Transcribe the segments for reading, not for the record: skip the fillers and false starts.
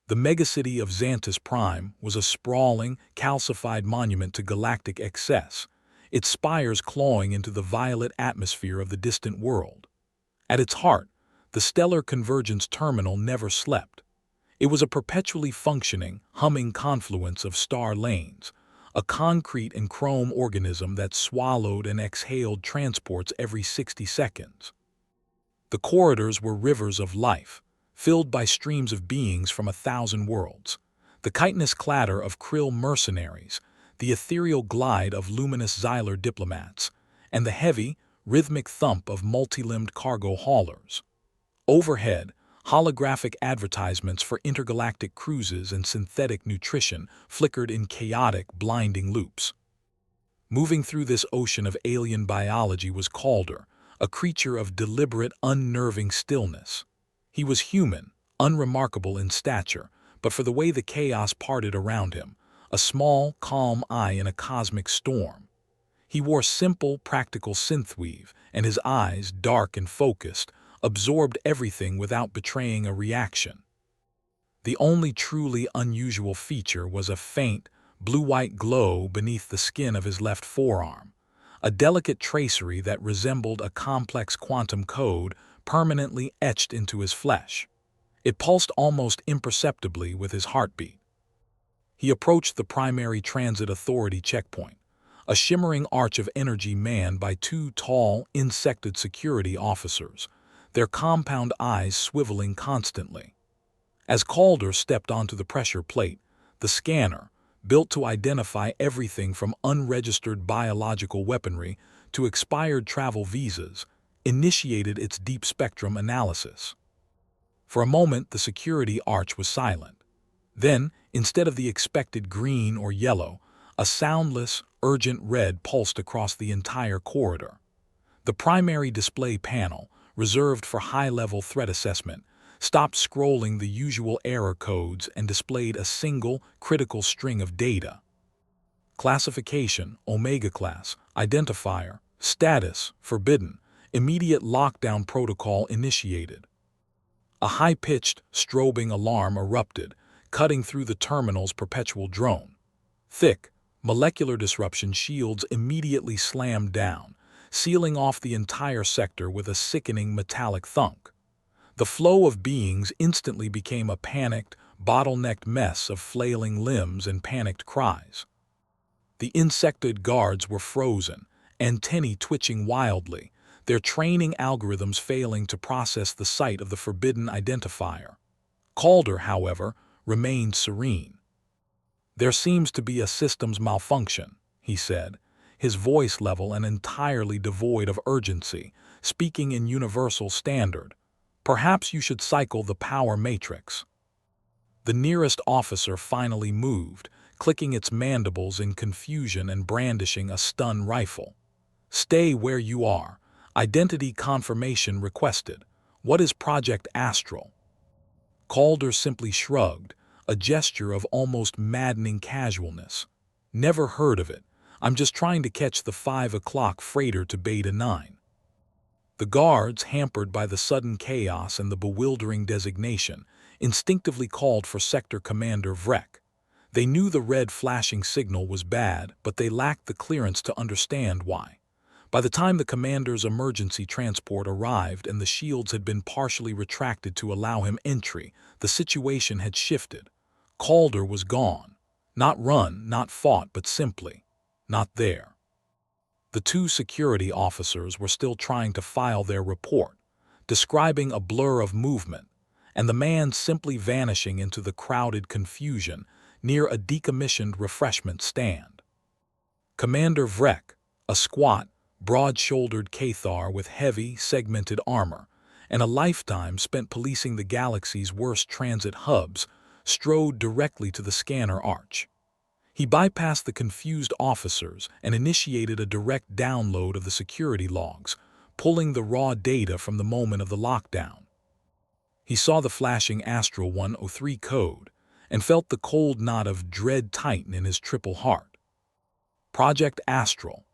The megacity of Xantus Prime was a sprawling, calcified monument to galactic excess, its spires clawing into the violet atmosphere of the distant world. At its heart, the Stellar Convergence Terminal never slept. It was a perpetually functioning, humming confluence of star lanes, a concrete and chrome organism that swallowed and exhaled transports every 60 seconds. The corridors were rivers of life, filled by streams of beings from 1,000 worlds. The chitinous clatter of krill mercenaries, the ethereal glide of luminous Xylar diplomats, and the heavy, rhythmic thump of multi-limbed cargo haulers. Overhead, holographic advertisements for intergalactic cruises and synthetic nutrition flickered in chaotic, blinding loops. Moving through this ocean of alien biology was Calder, a creature of deliberate, unnerving stillness. He was human, unremarkable in stature, but for the way the chaos parted around him, a small, calm eye in a cosmic storm. He wore simple, practical synthweave, and his eyes, dark and focused, absorbed everything without betraying a reaction. The only truly unusual feature was a faint, blue-white glow beneath the skin of his left forearm, a delicate tracery that resembled a complex quantum code permanently etched into his flesh. It pulsed almost imperceptibly with his heartbeat. He approached the primary transit authority checkpoint, a shimmering arch of energy manned by two tall, insected security officers, their compound eyes swiveling constantly. As Calder stepped onto the pressure plate, the scanner, built to identify everything from unregistered biological weaponry to expired travel visas, initiated its deep-spectrum analysis. For a moment, the security arch was silent. Then, instead of the expected green or yellow, a soundless, urgent red pulsed across the entire corridor. The primary display panel, reserved for high-level threat assessment, stopped scrolling the usual error codes and displayed a single, critical string of data. Classification, Omega Class, Identifier, Status, Forbidden, Immediate Lockdown Protocol initiated. A high-pitched, strobing alarm erupted, cutting through the terminal's perpetual drone. Thick, molecular disruption shields immediately slammed down, sealing off the entire sector with a sickening metallic thunk. The flow of beings instantly became a panicked, bottlenecked mess of flailing limbs and panicked cries. The insected guards were frozen, antennae twitching wildly, their training algorithms failing to process the sight of the forbidden identifier. Calder, however, remained serene. "There seems to be a systems malfunction," he said, his voice level and entirely devoid of urgency, speaking in universal standard. "Perhaps you should cycle the power matrix." The nearest officer finally moved, clicking its mandibles in confusion and brandishing a stun rifle. "Stay where you are. Identity confirmation requested. What is Project Astral?" Calder simply shrugged, a gesture of almost maddening casualness. "Never heard of it. I'm just trying to catch the 5 o'clock freighter to Beta 9. The guards, hampered by the sudden chaos and the bewildering designation, instinctively called for Sector Commander Vrek. They knew the red flashing signal was bad, but they lacked the clearance to understand why. By the time the commander's emergency transport arrived and the shields had been partially retracted to allow him entry, the situation had shifted. Calder was gone. Not run, not fought, but simply not there. The two security officers were still trying to file their report, describing a blur of movement, and the man simply vanishing into the crowded confusion near a decommissioned refreshment stand. Commander Vrek, a squat, broad-shouldered Cathar with heavy, segmented armor, and a lifetime spent policing the galaxy's worst transit hubs, strode directly to the scanner arch. He bypassed the confused officers and initiated a direct download of the security logs, pulling the raw data from the moment of the lockdown. He saw the flashing Astral 103 code and felt the cold knot of dread tighten in his triple heart. Project Astral.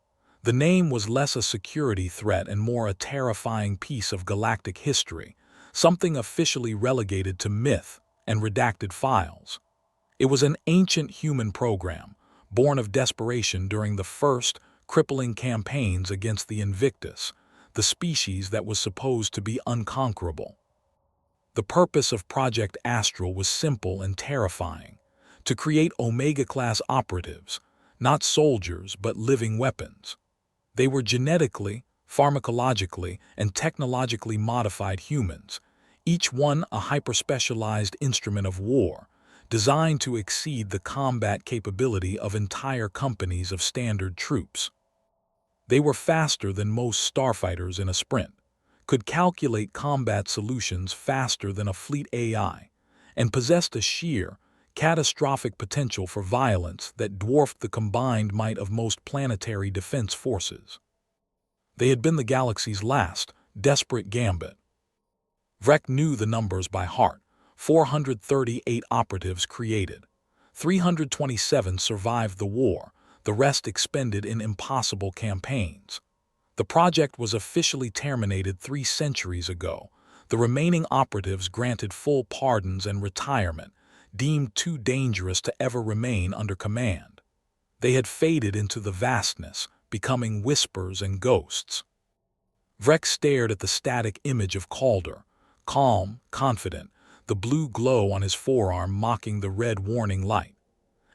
The name was less a security threat and more a terrifying piece of galactic history, something officially relegated to myth and redacted files. It was an ancient human program, born of desperation during the first, crippling campaigns against the Invictus, the species that was supposed to be unconquerable. The purpose of Project Astral was simple and terrifying: to create Omega-class operatives, not soldiers but living weapons. They were genetically, pharmacologically, and technologically modified humans, each one a hyper-specialized instrument of war, designed to exceed the combat capability of entire companies of standard troops. They were faster than most starfighters in a sprint, could calculate combat solutions faster than a fleet AI, and possessed a sheer, catastrophic potential for violence that dwarfed the combined might of most planetary defense forces. They had been the galaxy's last, desperate gambit. Vrek knew the numbers by heart: 438 operatives created. 327 survived the war, the rest expended in impossible campaigns. The project was officially terminated 3 centuries ago, the remaining operatives granted full pardons and retirement, deemed too dangerous to ever remain under command. They had faded into the vastness, becoming whispers and ghosts. Vrek stared at the static image of Calder, calm, confident, the blue glow on his forearm mocking the red warning light.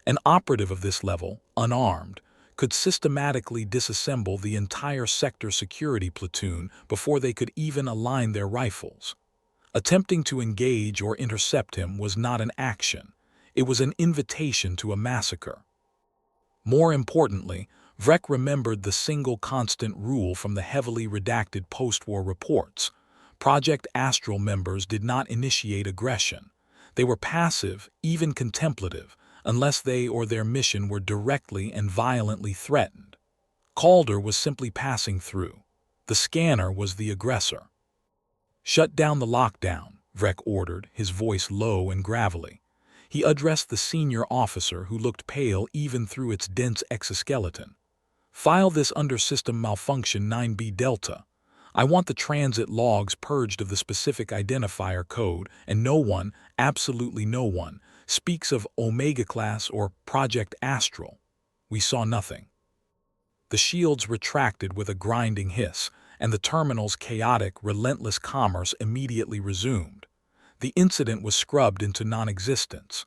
An operative of this level, unarmed, could systematically disassemble the entire sector security platoon before they could even align their rifles. Attempting to engage or intercept him was not an action, it was an invitation to a massacre. More importantly, Vrek remembered the single constant rule from the heavily redacted post-war reports: Project Astral members did not initiate aggression. They were passive, even contemplative, unless they or their mission were directly and violently threatened. Calder was simply passing through. The scanner was the aggressor. "Shut down the lockdown," Vrek ordered, his voice low and gravelly. He addressed the senior officer who looked pale even through its dense exoskeleton. "File this under System Malfunction 9B Delta. I want the transit logs purged of the specific identifier code, and no one, absolutely no one, speaks of Omega-class or Project Astral." We saw nothing. The shields retracted with a grinding hiss, and the terminal's chaotic, relentless commerce immediately resumed. The incident was scrubbed into non-existence.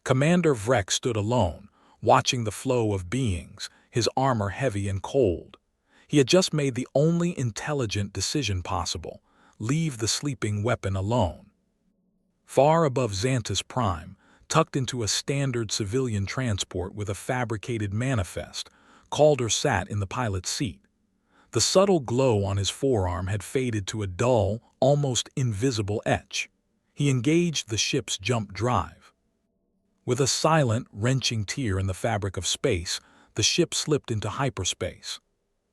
Commander Vrek stood alone, watching the flow of beings, his armor heavy and cold. He had just made the only intelligent decision possible: leave the sleeping weapon alone. Far above Xantus Prime, tucked into a standard civilian transport with a fabricated manifest, Calder sat in the pilot's seat. The subtle glow on his forearm had faded to a dull, almost invisible etch. He engaged the ship's jump drive. With a silent, wrenching tear in the fabric of space, the ship slipped into hyperspace.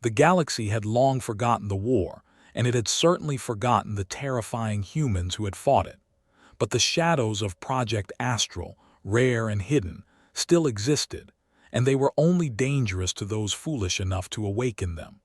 The galaxy had long forgotten the war, and it had certainly forgotten the terrifying humans who had fought it. But the shadows of Project Astral, rare and hidden, still existed, and they were only dangerous to those foolish enough to awaken them.